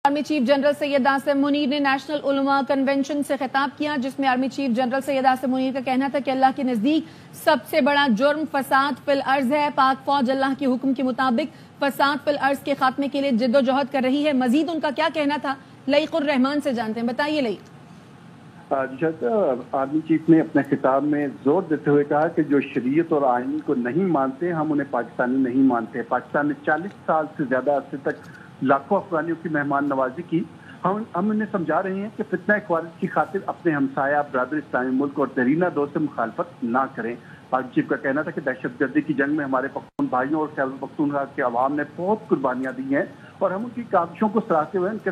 Army chief general Syed Asim Munir ने national उलमा convention से खिताब किया, जिसमें army chief general Syed Asim Munir का कहना था कि अल्लाह के नजदीक सबसे बड़ा जुर्म फसाद फिल अर्ज है। पाक फौज अल्लाह के हुक्म के मुताबिक फसाद फिल अर्ज के खात्मे के लिए जिद्दोजहद कर रही है। मजीद उनका क्या कहना था, लईकुर रहमान से जानते हैं। बताइए लईक। आर्मी चीफ ने अपने खिताब में जोर देते हुए कहा कि जो शरीयत और आईन को नहीं मानते, हम उन्हें पाकिस्तानी नहीं मानते। पाकिस्तान ने 40 साल से ज्यादा अरसे तक लाखों अफगानियों की मेहमान नवाजी की। हम उन्हें समझा रहे हैं कि फितना ख्वारिज की खातिर अपने हमसाया बरादर इस्लामी मुल्क और दरीना दौर से मुखालफत ना करें। आर्मी चीफ का कहना था कि दहशतगर्दी की जंग में हमारे पख्तून भाइयों और खैबर पख्तूनख्वा के अवाम ने बहुत कुर्बानियां दी हैं और हम उनकी काविशों को सराहते हुए उनके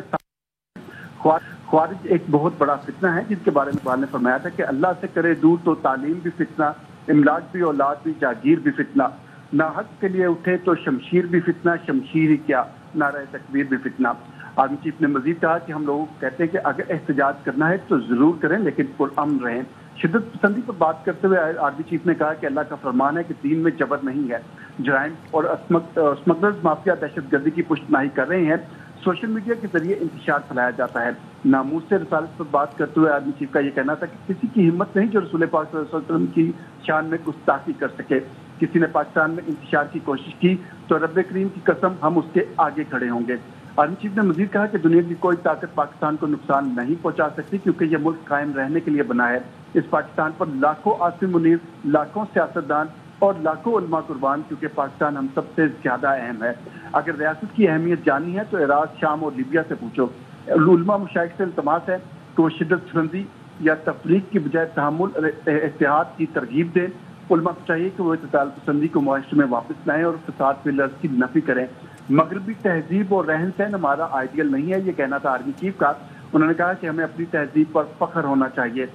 ख्वारिज एक बहुत बड़ा फितना है, जिसके बारे में इकबाल ने फरमाया था कि अल्लाह से करे दूर तो तालीम भी फितना, इमलाक भी, औलाद भी, जागीर भी फितना। ना हक के लिए उठे तो शमशीर भी फितना, शमशीर ही क्या, नारा तकबीर भी फितना। आर्मी चीफ ने मजीद कहा कि हम लोग कहते हैं कि अगर एहतजाज करना है तो जरूर करें, लेकिन पुरअमन रहें। शिद्दत पसंदी पर बात करते हुए आर्मी चीफ ने कहा कि अल्लाह का फरमान है कि दीन में जबर नहीं है। जराइम और स्मगलर्स माफिया दहशतगर्दी की पुष्टनाही कर रहे हैं। सोशल मीडिया के जरिए इंतशार फैलाया जाता है। नामूस से रसालत पर बात करते हुए आर्मी चीफ का ये कहना था कि किसी की हिम्मत नहीं जो रसूल पाक सल्लल्लाहु अलैहि वसल्लम की शान में गुस्ताखी कर सके। किसी ने पाकिस्तान में इंतशार की कोशिश की तो रब करीम की कसम हम उसके आगे खड़े होंगे। आर्मी चीफ ने मजीद कहा कि दुनिया की कोई ताकत पाकिस्तान को नुकसान नहीं पहुंचा सकती, क्योंकि यह मुल्क कायम रहने के लिए बना है। इस पाकिस्तान पर लाखों आसिम मुनीर, लाखों सियासतदान और लाखों उलमा कुर्बान, क्योंकि पाकिस्तान हम सबसे ज्यादा अहम है। अगर रियासत की अहमियत जानी है तो इराक, शाम और लीबिया से पूछो। उलमा मुशाइख से इल्तमास है तो शिद्दत पसंदी या तफरीक की बजाय तहम्मुल इत्तेहाद की तरगीब दें। उलमा को चाहिए कि वो इत्तेदाल पसंदी को मुआशरे में वापस लाएं और फसाद फिल अर्ज की नफी करें। मगरबी तहजीब और रहन सहन हमारा आइडियल नहीं है, ये कहना था आर्मी चीफ का। उन्होंने कहा कि हमें अपनी तहजीब पर फख्र होना चाहिए।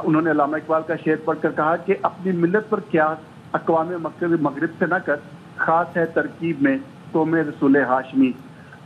उन्होंने अल्लामा इकबाल का शेर पढ़कर कहा कि अपनी मिल्लत पर क्या अक़वाम मगरिब से न कर, खास है तरकीब में तो में रसूल हाशमी।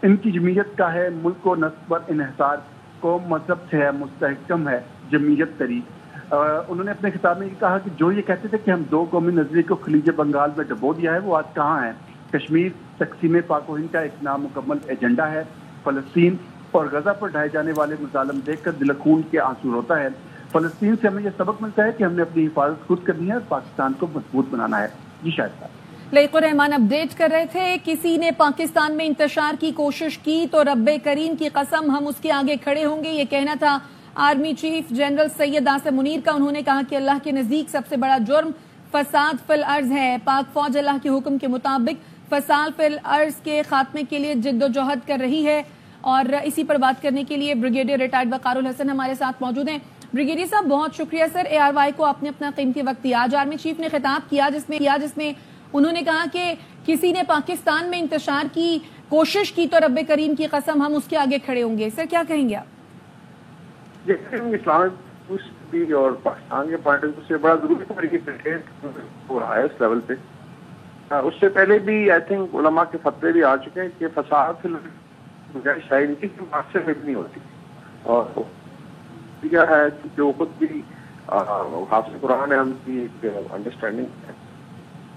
इनकी जमीयत का है मुल्क व नस्ब पर इन्हिसार, कौम मजहब से है मुस्तहकम है जमीयत तरी। उन्होंने अपने खिताब में कहा कि जो ये कहते थे कि हम दो कौमी नजरिए को खलीज बंगाल में डबो दिया है, वो आज कहाँ है। कश्मीर तकसीम पाक व हिंद का एक नामुकम्मल एजेंडा है। फलस्तीन और गजा पर ढाए जाने वाले मुजालम देखकर दिल खून के आंसू रोता है। फलस्तीन से हमें यह सबक मिलता है कि हमने अपनी हिफाजत खुद करनी है और पाकिस्तान को मजबूत बनाना है। जी शायद लईकुर रहमान अपडेट कर रहे थे। किसी ने पाकिस्तान में इंतशार की कोशिश की तो रब्बे करीम की कसम हम उसके आगे खड़े होंगे, ये कहना था army chief general Syed Asim Munir का। उन्होंने कहा कि अल्लाह के नजदीक सबसे बड़ा जुर्म फसाद फिल अर्ज है। पाक फौज अल्लाह के हुक्म के मुताबिक फसाद फिल अर्ज के खात्मे के लिए जिद्दोजहद कर रही है। और इसी पर बात करने के लिए ब्रिगेडियर रिटायर्ड वकारुल हसन हमारे साथ मौजूद हैं। ब्रिगेडियर साहब, बहुत शुक्रिया सर, ARY को आपने अपना कीमती वक्त दिया। आज आर्मी चीफ ने खिताब किया जिसमें उन्होंने कहा कि किसी ने पाकिस्तान में इंतशार की कोशिश की तो रब्बे करीम की कसम हम उसके आगे खड़े होंगे। सर क्या कहेंगे आप? इस्लामिक और पाकिस्तान के पॉइंट ऑफ व्यू से बड़ा जरूरी हो रहा है इस लेवल पे। उससे पहले भी आई थिंक उलमा के फतवे भी आ चुके हैं कि फसाद शायद की मास्टर में भी नहीं होती। और क्या है जो खुद भी हाफिज़ कुरान है, उनकी एक अंडरस्टैंडिंग है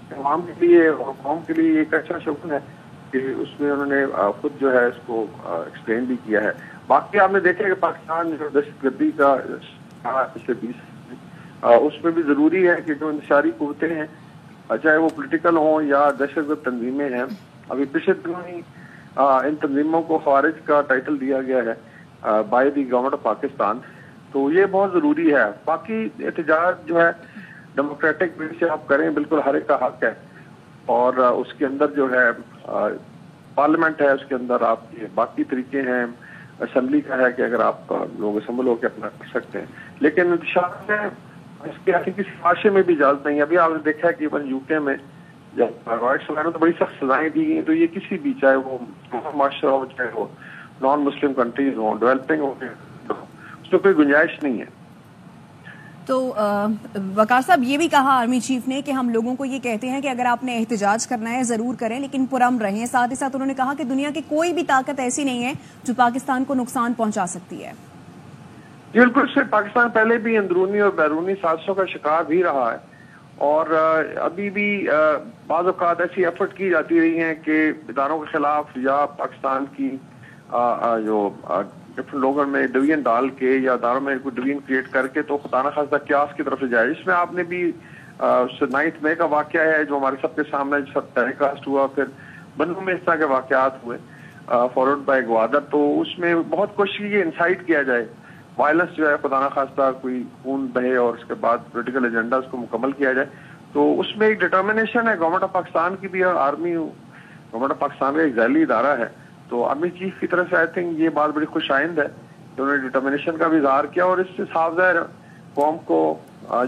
तमाम के लिए और कौम के लिए एक अच्छा शुक्र है कि उसमें उन्होंने खुद जो है इसको एक्सप्लेन भी किया है। बाकी आपने देखा कि पाकिस्तान जो दहशतगर्दी का पिछले 20 उसमें भी जरूरी है कि जो इंतशारी कुव्वतें हैं, चाहे वो पोलिटिकल हों या दहशतगर्द तंजीमें हैं, अभी पिछले दिनों ही इन तंजीमों को खारिज का टाइटल दिया गया है by the government of Pakistan. तो ये बहुत जरूरी है। बाकी एहतजाज जो है डेमोक्रेटिक वे से आप करें, बिल्कुल हर एक का हक है। और उसके अंदर जो है पार्लियामेंट है, उसके अंदर आपके बाकी तरीके हैं। असेंबली का है कि अगर आप लोग असेंबल होकर अपना कर सकते हैं, लेकिन इंतशार में इसके आगे किसी माशरे में भी इजाजत नहीं है। अभी आपने देखा है कि यूके में जब रॉयट्स वगैरह तो बड़ी सख्त सजाएं दी गई, तो ये किसी भी, चाहे वो माशरा हो, चाहे वो नॉन मुस्लिम कंट्रीज हो, डेवलपिंग हो, उसमें कोई गुंजाइश नहीं है। तो वकार साहब, ये भी कहा आर्मी चीफ ने कि हम लोगों को ये कहते हैं कि अगर आपने एहतजाज करना है जरूर करें, लेकिन पुरअमन रहें। साथ ही साथ उन्होंने कहा कि दुनिया की कोई भी ताकत ऐसी नहीं है जो पाकिस्तान को नुकसान पहुंचा सकती है। बिल्कुल से पाकिस्तान पहले भी अंदरूनी और बैरूनी साजिशों का शिकार भी रहा है और अभी भी बाज़ औक़ात ऐसी एफर्ट की जाती रही हैं कि इदारों के खिलाफ या पाकिस्तान की جو ڈفرنٹ لوگوں میں ڈویژن ڈال کے یا اداروں میں کوئی ڈویژن کریٹ کر کے تو خدا نخواستہ کیاس کی طرف سے جائے. اس میں آپ نے بھی 9 مئی کا واقعہ ہے جو ہمارے سب کے سامنے ٹیلی کاسٹ ہوا, پھر بنوں میں اس طرح کے واقعات ہوئے فالوڈ بائی گوادر. تو اس میں بہت کوشش کی انسائٹ کیا جائے وائلنس جو ہے خدا نخواستہ کوئی خون بہے اور اس کے بعد پولیٹیکل ایجنڈا اس کو مکمل کیا جائے. تو اس میں ایک ڈٹرمنیشن ہے گورنمنٹ آف پاکستان کی بھی, آرمی گورنمنٹ آف پاکستان کا ایک ذیلی ادارہ ہے. تو آرمی چیف کی طرف سے آئی تھنک یہ بات بڑی خوش آئند ہے کہ انہوں نے ڈٹرمنیشن کا بھی اظہار کیا, اور اس سے صاف ظاہر قوم کو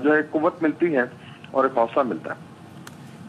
جو ہے قوت ملتی ہے اور ایک حوصلہ ملتا ہے.